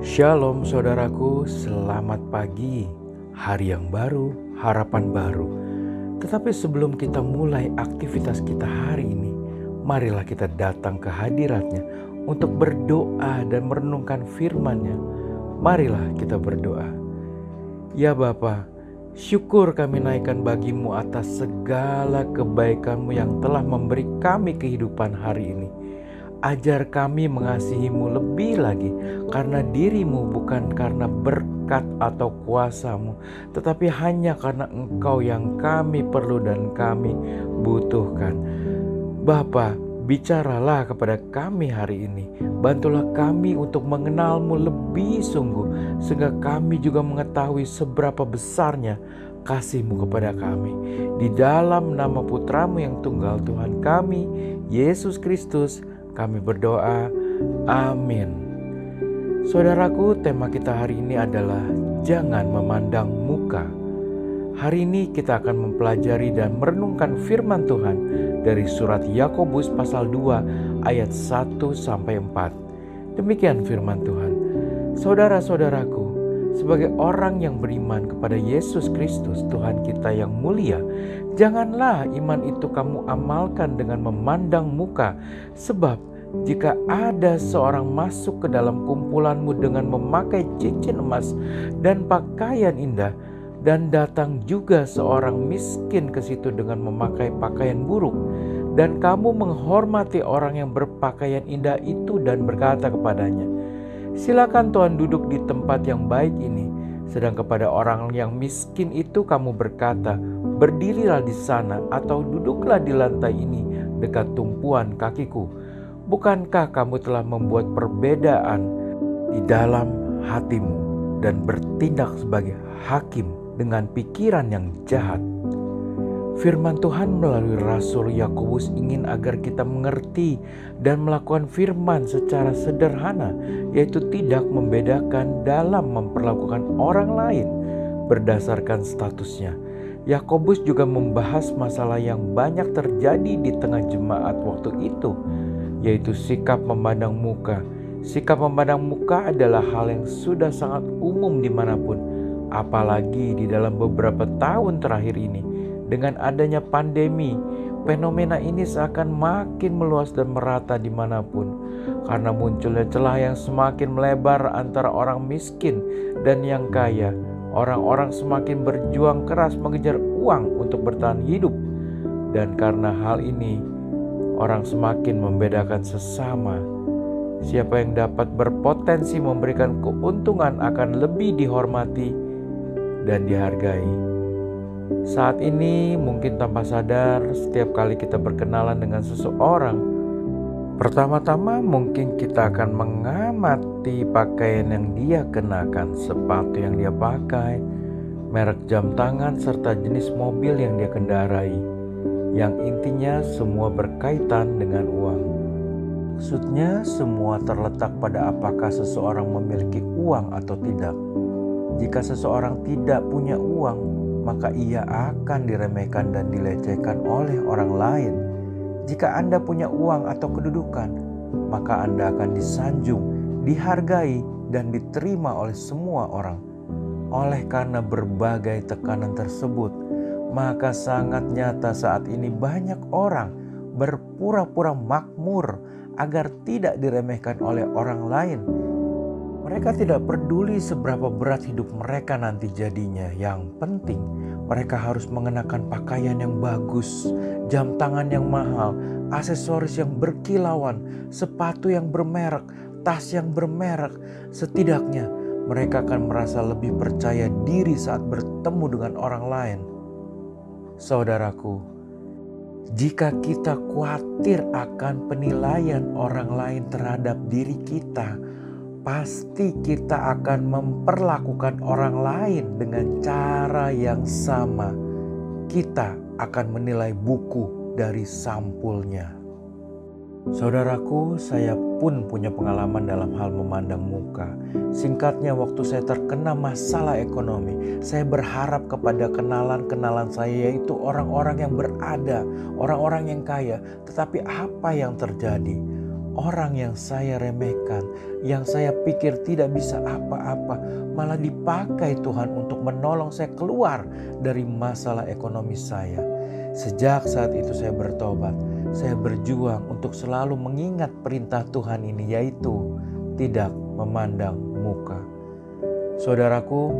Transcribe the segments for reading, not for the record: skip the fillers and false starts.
Shalom saudaraku, selamat pagi. Hari yang baru, harapan baru. Tetapi sebelum kita mulai aktivitas kita hari ini, marilah kita datang ke hadirat-Nya untuk berdoa dan merenungkan firman-Nya. Marilah kita berdoa. Ya Bapa, syukur kami naikkan bagi-Mu atas segala kebaikan-Mu yang telah memberi kami kehidupan hari ini. Ajar kami mengasihi-Mu lebih lagi karena diri-Mu, bukan karena berkat atau kuasa-Mu, tetapi hanya karena Engkau yang kami perlu dan kami butuhkan. Bapa, bicaralah kepada kami hari ini. Bantulah kami untuk mengenal-Mu lebih sungguh, sehingga kami juga mengetahui seberapa besarnya kasih-Mu kepada kami. Di dalam nama Putra-Mu yang tunggal, Tuhan kami, Yesus Kristus, kami berdoa, amin. Saudaraku, tema kita hari ini adalah jangan memandang muka. Hari ini kita akan mempelajari dan merenungkan firman Tuhan dari surat Yakobus pasal 2 ayat 1-4. Demikian firman Tuhan. Saudara-saudaraku, sebagai orang yang beriman kepada Yesus Kristus Tuhan kita yang mulia, janganlah iman itu kamu amalkan dengan memandang muka. Sebab jika ada seorang masuk ke dalam kumpulanmu dengan memakai cincin emas dan pakaian indah, dan datang juga seorang miskin ke situ dengan memakai pakaian buruk, dan kamu menghormati orang yang berpakaian indah itu dan berkata kepadanya, silakan Tuhan duduk di tempat yang baik ini. Sedang kepada orang yang miskin itu kamu berkata, berdirilah di sana atau duduklah di lantai ini dekat tumpuan kakiku. Bukankah kamu telah membuat perbedaan di dalam hatimu dan bertindak sebagai hakim dengan pikiran yang jahat? Firman Tuhan melalui Rasul Yakobus ingin agar kita mengerti dan melakukan firman secara sederhana, yaitu tidak membedakan dalam memperlakukan orang lain berdasarkan statusnya. Yakobus juga membahas masalah yang banyak terjadi di tengah jemaat waktu itu, yaitu sikap memandang muka. Sikap memandang muka adalah hal yang sudah sangat umum dimanapun, apalagi di dalam beberapa tahun terakhir ini. Dengan adanya pandemi, fenomena ini seakan makin meluas dan merata dimanapun, karena munculnya celah yang semakin melebar antara orang miskin dan yang kaya. Orang-orang semakin berjuang keras mengejar uang untuk bertahan hidup, dan karena hal ini, orang semakin membedakan sesama. Siapa yang dapat berpotensi memberikan keuntungan akan lebih dihormati dan dihargai. Saat ini mungkin tanpa sadar, setiap kali kita berkenalan dengan seseorang, pertama-tama mungkin kita akan mengamati pakaian yang dia kenakan, sepatu yang dia pakai, merek jam tangan, serta jenis mobil yang dia kendarai. Yang intinya semua berkaitan dengan uang. Maksudnya semua terletak pada apakah seseorang memiliki uang atau tidak. Jika seseorang tidak punya uang, maka ia akan diremehkan dan dilecehkan oleh orang lain. Jika Anda punya uang atau kedudukan, maka Anda akan disanjung, dihargai, dan diterima oleh semua orang. Oleh karena berbagai tekanan tersebut, maka sangat nyata saat ini banyak orang berpura-pura makmur agar tidak diremehkan oleh orang lain. Mereka tidak peduli seberapa berat hidup mereka nanti jadinya. Yang penting mereka harus mengenakan pakaian yang bagus, jam tangan yang mahal, aksesoris yang berkilauan, sepatu yang bermerek, tas yang bermerek. Setidaknya mereka akan merasa lebih percaya diri saat bertemu dengan orang lain. Saudaraku, jika kita khawatir akan penilaian orang lain terhadap diri kita, pasti kita akan memperlakukan orang lain dengan cara yang sama. Kita akan menilai buku dari sampulnya. Saudaraku, saya pun punya pengalaman dalam hal memandang muka. Singkatnya, waktu saya terkena masalah ekonomi, saya berharap kepada kenalan-kenalan saya, yaitu orang-orang yang berada, orang-orang yang kaya. Tetapi apa yang terjadi? orang yang saya remehkan, yang saya pikir tidak bisa apa-apa, malah dipakai Tuhan untuk menolong saya keluar dari masalah ekonomi saya. Sejak saat itu saya bertobat, saya berjuang untuk selalu mengingat perintah Tuhan ini, yaitu tidak memandang muka. Saudaraku,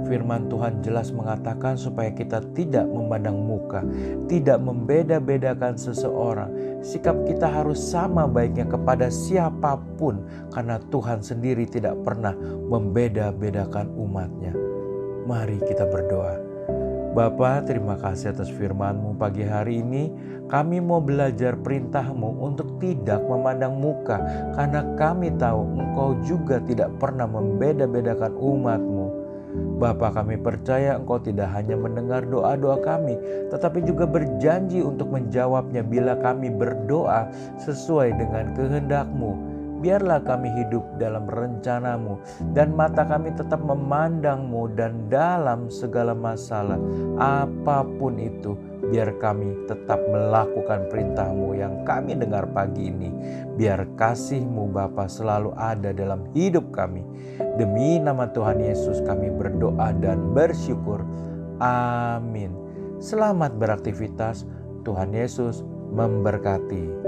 firman Tuhan jelas mengatakan supaya kita tidak memandang muka, tidak membeda-bedakan seseorang. Sikap kita harus sama baiknya kepada siapapun, karena Tuhan sendiri tidak pernah membeda-bedakan umatnya. Mari kita berdoa. Bapa, terima kasih atas firman-Mu pagi hari ini. Kami mau belajar perintah-Mu untuk tidak memandang muka, karena kami tahu Engkau juga tidak pernah membeda-bedakan umat-Mu. Bapa, kami percaya Engkau tidak hanya mendengar doa-doa kami, tetapi juga berjanji untuk menjawabnya bila kami berdoa sesuai dengan kehendak-Mu. Biarlah kami hidup dalam rencana-Mu, dan mata kami tetap memandang-Mu, dan dalam segala masalah apapun itu, biar kami tetap melakukan perintah-Mu yang kami dengar pagi ini. Biar kasih-Mu Bapa selalu ada dalam hidup kami. Demi nama Tuhan Yesus kami berdoa dan bersyukur. Amin. Selamat beraktivitas. Tuhan Yesus memberkati.